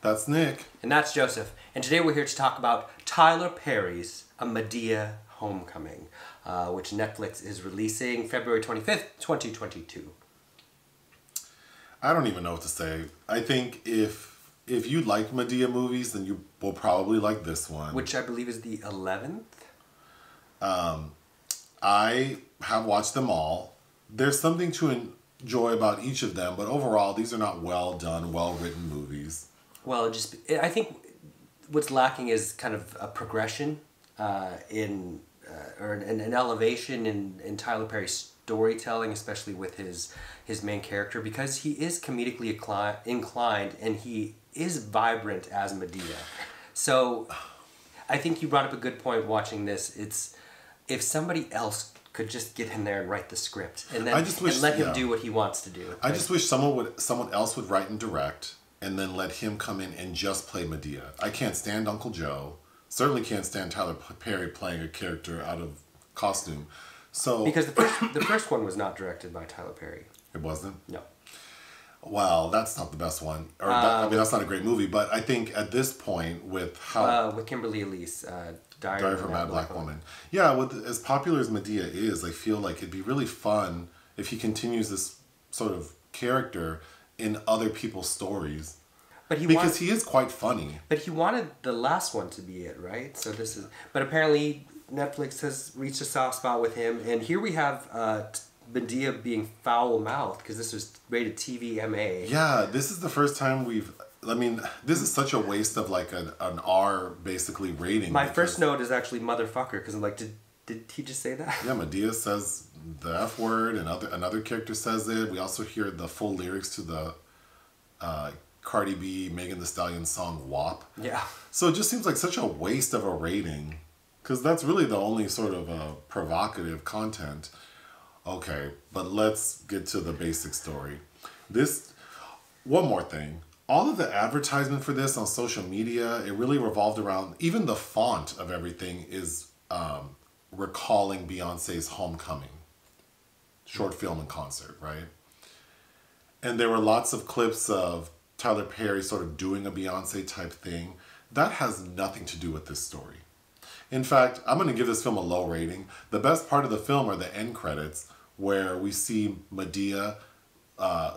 That's Nick. And that's Joseph. And today we're here to talk about Tyler Perry's A Madea Homecoming, which Netflix is releasing February 25th, 2022. I don't even know what to say. I think if you like Madea movies, then you will probably like this one. Which I believe is the 11th? I have watched them all. There's something to enjoy about each of them, but overall, these are not well done, well written movies. Well, I think what's lacking is kind of a progression or an elevation in Tyler Perry's storytelling, especially with his main character, because he is comedically inclined and he is vibrant as Madea. So I think you brought up a good point watching this. It's if somebody else could just get in there and write the script and then let him do what he wants to do. I just wish someone else would write and direct and then let him come in and just play Madea. I can't stand Uncle Joe. Certainly can't stand Tyler Perry playing a character out of costume. So because the first one was not directed by Tyler Perry. It wasn't? No. Well, that's not the best one. That's not a great movie. But I think at this point, with how with Kimberly Elise, Diary from a Mad Black Woman. Yeah, with as popular as Madea is, I feel like it'd be really fun if he continues this sort of character in other people's stories. Because he is quite funny. But he wanted the last one to be it, right? So but apparently Netflix has reached a soft spot with him, and here we have Madea being foul-mouthed because this was rated TV MA. Yeah, this is the first time this is such a waste of like an R basically rating. My first note is actually motherfucker because I'm like, did he just say that? Yeah, Madea says the F word and another character says it. We also hear the full lyrics to the Cardi B, Megan Thee Stallion song WAP. Yeah. So it just seems like such a waste of a rating because that's really the only sort of provocative content. Okay, but let's get to the basic story. One more thing. All of the advertisement for this on social media, it really revolved around, even the font of everything is recalling Beyonce's Homecoming short film and concert, right? And there were lots of clips of Tyler Perry sort of doing a Beyonce type thing. That has nothing to do with this story. In fact, I'm going to give this film a low rating. The best part of the film are the end credits where we see Madea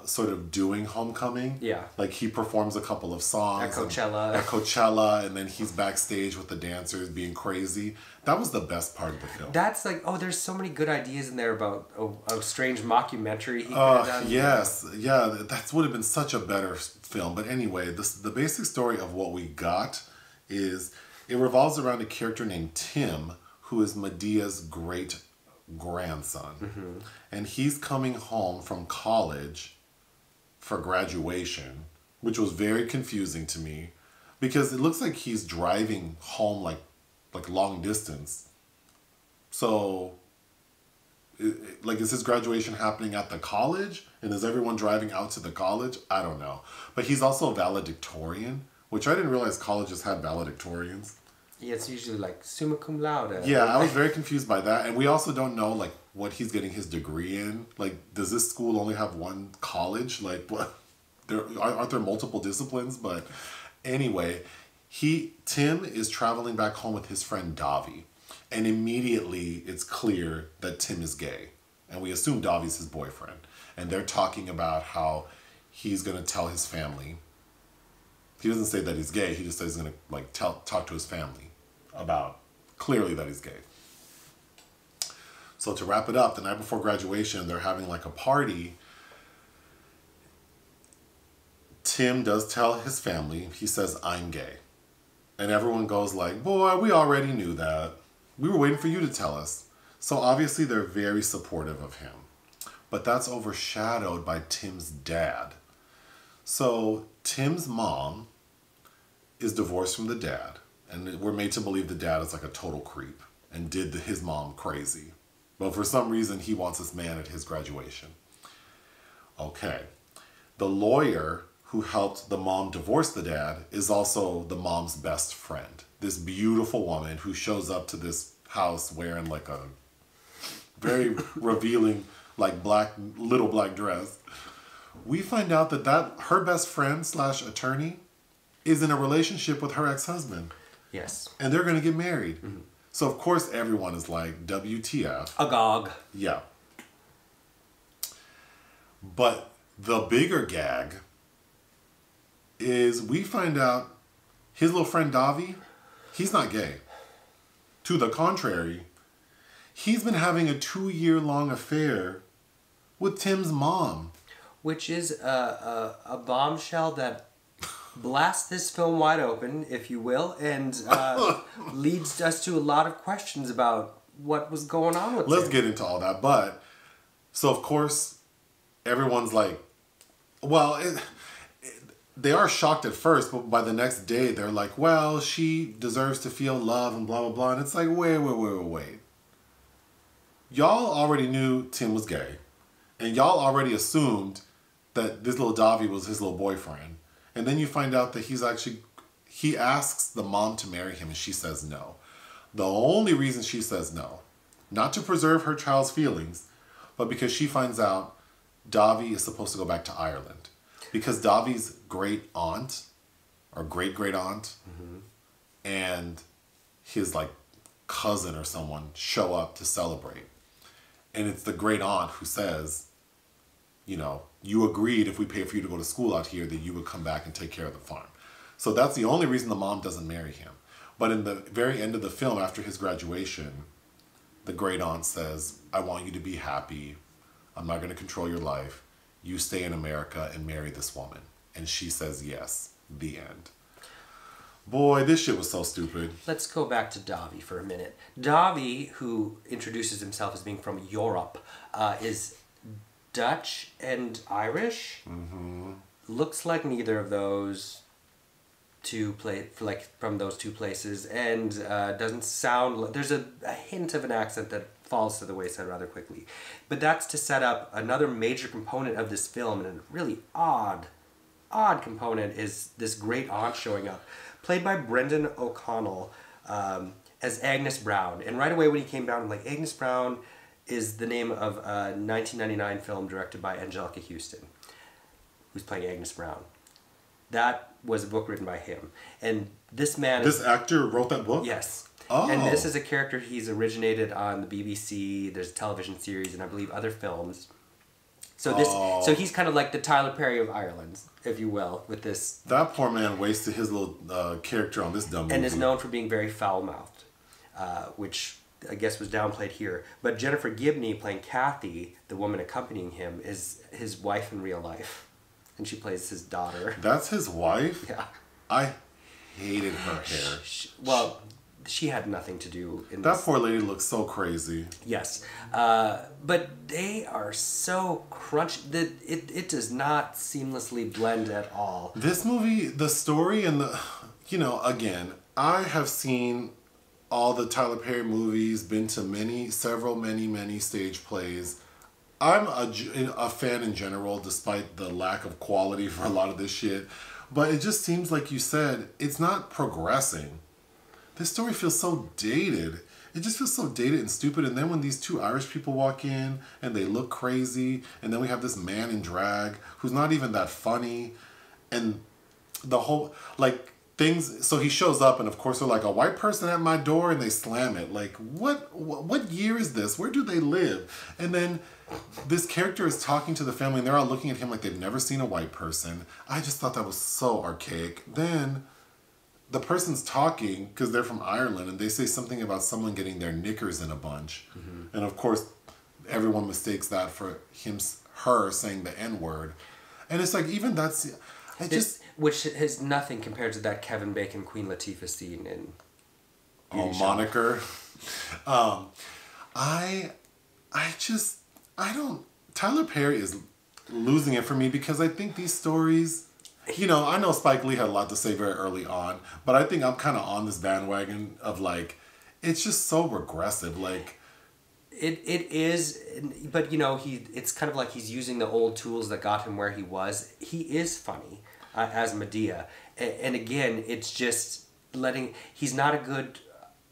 sort of doing Homecoming. Yeah. Like he performs a couple of songs. At Coachella, and then he's backstage with the dancers being crazy. That was the best part of the film. That's like, there's so many good ideas in there about a strange mockumentary he could have done. Yes. Yeah, that would have been such a better film. But anyway, the basic story of what we got is it revolves around a character named Tim, who is Madea's great grandson. Mm-hmm. And he's coming home from college for graduation, which was very confusing to me because it looks like he's driving home like long distance. So is his graduation happening at the college and is everyone driving out to the college? I don't know. But he's also a valedictorian, which I didn't realize colleges had valedictorians. Yeah, it's usually like summa cum laude. Yeah, I was very confused by that. And we also don't know like what he's getting his degree in. Like, does this school only have one college? Like, what? Aren't there multiple disciplines? But anyway, Tim is traveling back home with his friend Davi. And immediately it's clear that Tim is gay. And we assume Davi's his boyfriend. And they're talking about how he's going to tell his family. He doesn't say that he's gay. He just says he's going to talk to his family about clearly that he's gay. So to wrap it up, the night before graduation, they're having like a party. Tim does tell his family, he says, I'm gay. And everyone goes like, boy, we already knew that. We were waiting for you to tell us. So obviously they're very supportive of him. But that's overshadowed by Tim's dad. So Tim's mom is divorced from the dad. And we're made to believe the dad is like a total creep and did his mom crazy. But for some reason, he wants this man at his graduation. Okay. The lawyer who helped the mom divorce the dad is also the mom's best friend. This beautiful woman who shows up to this house wearing like a very revealing like little black dress. We find out that her best friend / attorney is in a relationship with her ex-husband. Yes. And they're going to get married. So, of course, everyone is like, WTF. Agog. Yeah. But the bigger gag is we find out his little friend Davi, he's not gay. To the contrary, he's been having a 2-year-long affair with Tim's mom. Which is a bombshell that blasts this film wide open, if you will, and leads us to a lot of questions about what was going on with Let's Tim. get into all that. But, so of course, everyone's like, well, they are shocked at first, but by the next day, they're like, well, she deserves to feel love and blah, blah, blah. And it's like, wait. Y'all already knew Tim was gay. And y'all already assumed that this little Davi was his little boyfriend. And then you find out that he asks the mom to marry him and she says no. The only reason she says no, not to preserve her child's feelings, but because she finds out Davi is supposed to go back to Ireland. Because Davi's great aunt, or great aunt, and his like cousin or someone show up to celebrate. And it's the great aunt who says, you know, you agreed if we pay for you to go to school out here that you would come back and take care of the farm. So that's the only reason the mom doesn't marry him. But in the very end of the film, after his graduation, the great aunt says, I want you to be happy. I'm not going to control your life. You stay in America and marry this woman. And she says yes. The end. Boy, this shit was so stupid. Let's go back to Davi for a minute. Davi, who introduces himself as being from Europe, is Dutch and Irish. Looks like neither of those from those two places, and doesn't sound. There's a hint of an accent that falls to the wayside rather quickly, but that's to set up another major component of this film, and a really odd component is this great aunt showing up, played by Brendan O'Connell, as Agnes Brown. And right away when he came down, I'm like, Agnes Brown is the name of a 1999 film directed by Angelica Houston, who's playing Agnes Brown. That was a book written by him. And this man... This actor wrote that book? Yes. Oh. And this is a character he's originated on the BBC. There's a television series and I believe other films. So he's kind of like the Tyler Perry of Ireland, if you will, with this... That poor man wasted his little character on this dumb movie. And is known for being very foul-mouthed, which I guess was downplayed here. But Jennifer Gibney, playing Cathy, the woman accompanying him, is his wife in real life. And she plays his daughter. That's his wife? Yeah. I hated her hair. She had nothing to do in that this. Poor lady looks so crazy. Yes. But they are so crunchy that it does not seamlessly blend at all. This movie, the story and the... You know, again, I have seen all the Tyler Perry movies, been to many stage plays. I'm a fan in general, despite the lack of quality for a lot of this shit. But it just seems like you said, it's not progressing. This story feels so dated. It just feels so dated and stupid. And then when these two Irish people walk in and they look crazy, and then we have this man in drag who's not even that funny. And the whole, like, things, so he shows up and of course they're like, a white person at my door, and they slam it. Like, what year is this? Where do they live? And then this character is talking to the family and they're all looking at him like they've never seen a white person. I just thought that was so archaic. Then the person's talking because they're from Ireland and they say something about someone getting their knickers in a bunch. And of course everyone mistakes that for her saying the N-word. And it's like, even that's... Which has nothing compared to that Kevin Bacon Queen Latifah scene in Beauty Shop. Moniker. I don't... Tyler Perry is losing it for me because I think these stories... You know, I know Spike Lee had a lot to say very early on, but I think I'm kind of on this bandwagon of like, it's just so regressive. Like, it is, but you know, it's kind of like he's using the old tools that got him where he was. He is funny as Madea, and again, it's just he's not a good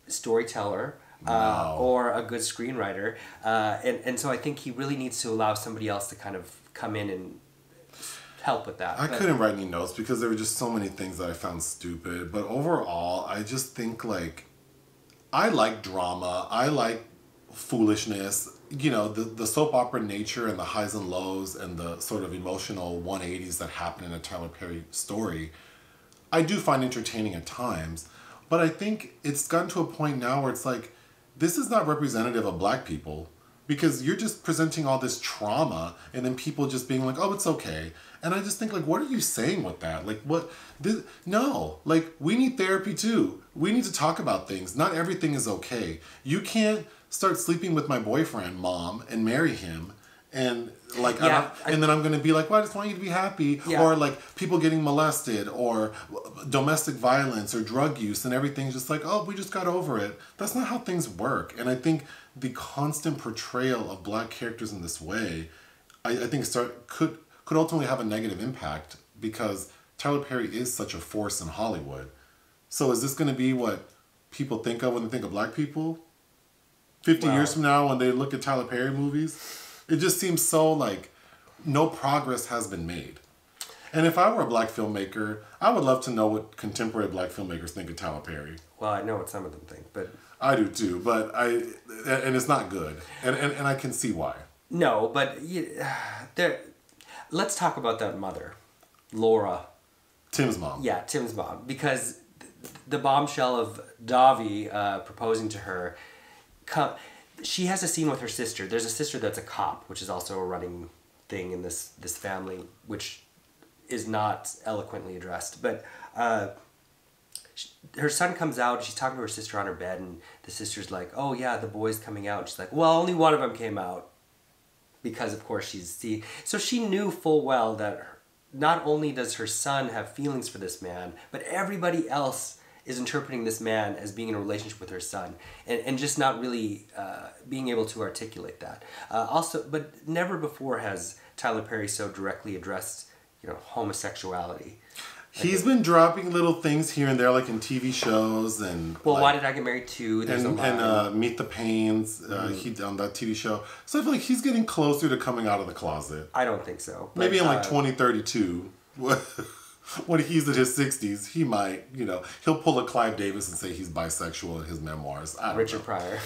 storyteller. Or a good screenwriter, and so I think he really needs to allow somebody else to kind of come in and help with that. I couldn't write any notes because there were just so many things that I found stupid. But overall, I just think, like, I like drama. I like foolishness. You know, the soap opera nature and the highs and lows and the sort of emotional 180s that happen in a Tyler Perry story, I do find entertaining at times. But I think it's gotten to a point now where it's like, this is not representative of black people. Because you're just presenting all this trauma and then people just being like, oh, it's okay. And I just think, like, what are you saying with that? Like, what? No. Like, we need therapy too. We need to talk about things. Not everything is okay. You can't start sleeping with my boyfriend, Mom, and marry him. And, like, and then I'm going to be like, well, I just want you to be happy. Yeah. Or, like, people getting molested or domestic violence or drug use and everything's just like, oh, we just got over it. That's not how things work. And I think the constant portrayal of black characters in this way, I think could ultimately have a negative impact because Tyler Perry is such a force in Hollywood. So is this going to be what people think of when they think of black people? 50 years from now when they look at Tyler Perry movies? It just seems so like no progress has been made. And if I were a black filmmaker, I would love to know what contemporary black filmmakers think of Tyler Perry. Well, I know what some of them think, but... I do too, and it's not good. And I can see why. No, but let's talk about that mother, Laura. Tim's mom. Yeah, Tim's mom. Because the bombshell of Davi proposing to her... She has a scene with her sister. There's a sister that's a cop, which is also a running thing in this family, which is not eloquently addressed. But her son comes out, she's talking to her sister on her bed, and the sister's like, oh yeah, the boy's coming out. And she's like, well, only one of them came out. Because, of course, so she knew full well that not only does her son have feelings for this man, but everybody else is interpreting this man as being in a relationship with her son and just not really being able to articulate that. But never before has Tyler Perry so directly addressed, homosexuality. He's been dropping little things here and there, like in TV shows and... Well, Why Did I Get Married Too? And Meet the Pains, he on that TV show. So I feel like he's getting closer to coming out of the closet. I don't think so. Maybe in like 2032. When he's in his 60s, he might, he'll pull a Clive Davis and say he's bisexual in his memoirs. I don't know. Richard Pryor.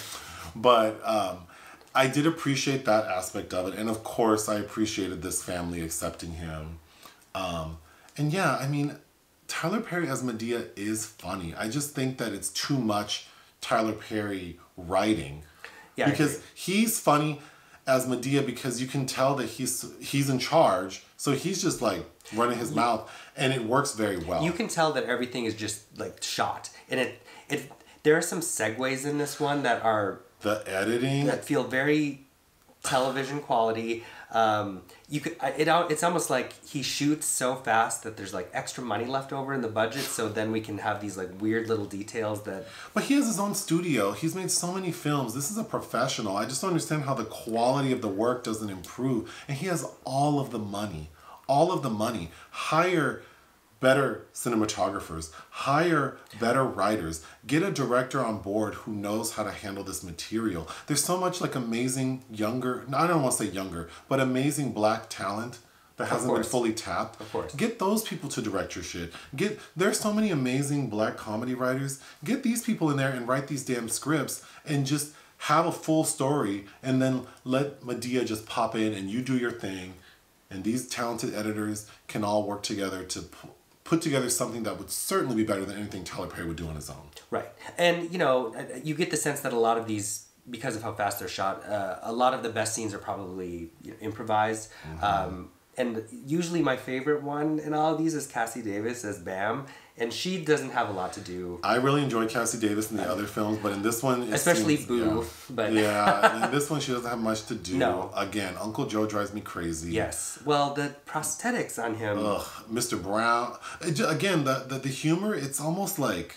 But I did appreciate that aspect of it. And of course, I appreciated this family accepting him. And yeah, I mean, Tyler Perry as Madea is funny. I just think that it's too much Tyler Perry writing. Yeah, because he's funny as Madea because you can tell that he's in charge. So he's just like running his mouth and it works very well. You can tell that everything is just like shot. And there are some segues in this one that are... The editing? That feel very television quality. It's almost like he shoots so fast that there's like extra money left over in the budget, so then we can have these like weird little details that... But he has his own studio. He's made so many films. This is a professional. I just don't understand how the quality of the work doesn't improve. And he has all of the money. All of the money. Hire better cinematographers. Hire better writers. Get a director on board who knows how to handle this material. There's so much like amazing younger, I don't want to say younger, but amazing black talent that hasn't been fully tapped. Of course. Get those people to direct your shit. There's so many amazing black comedy writers. Get these people in there and write these damn scripts and just have a full story and then let Madea just pop in and you do your thing. And these talented editors can all work together to put together something that would certainly be better than anything Tyler Perry would do on his own. Right. And, you get the sense that a lot of these, because of how fast they're shot, a lot of the best scenes are probably improvised. Mm-hmm. And usually my favorite one in all of these is Cassi Davis as Bam. And she doesn't have a lot to do. I really enjoyed Cassi Davis in the other films, but in this one... Especially Boo. Yeah. But yeah, in this one she doesn't have much to do. No. Again, Uncle Joe drives me crazy. Yes. Well, the prosthetics on him... Ugh, Mr. Brown. Again, the humor, it's almost like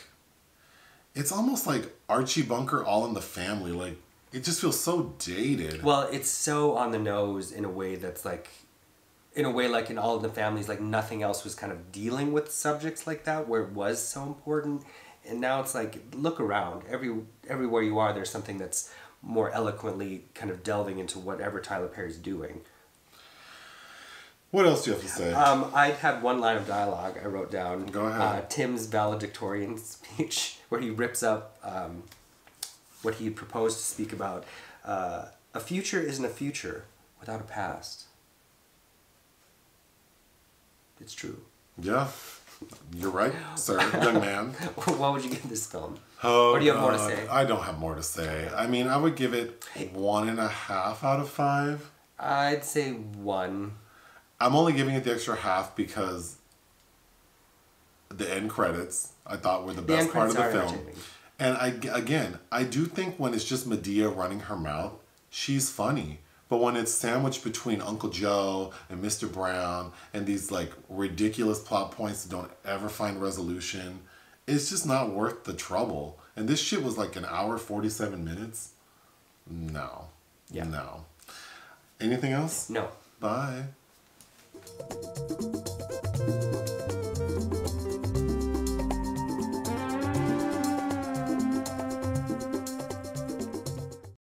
Archie Bunker All in the Family. Like, it just feels so dated. Well, it's so on the nose in a way that's like... In a way, like in All of the Families, like nothing else was kind of dealing with subjects like that where it was so important. And now it's like, look around. Everywhere you are, there's something that's more eloquently kind of delving into whatever Tyler Perry's doing. What else do you have to say? I had one line of dialogue I wrote down. Go ahead. Tim's valedictorian speech, where he rips up what he had proposed to speak about. A future isn't a future without a past. It's true. Yeah, you're right, sir, young man. What would you give this film? Oh, or do you have more to God. say? I don't have more to say. I mean, I would give it 1.5 out of 5. I'd say 1. I'm only giving it the extra half because the end credits I thought were the best part of the film. And I do think when it's just Madea running her mouth, she's funny. But when it's sandwiched between Uncle Joe and Mr. Brown and these like ridiculous plot points that don't ever find resolution, it's just not worth the trouble. And this shit was like 1 hour, 47 minutes. No. Yeah. No. Anything else? No. Bye.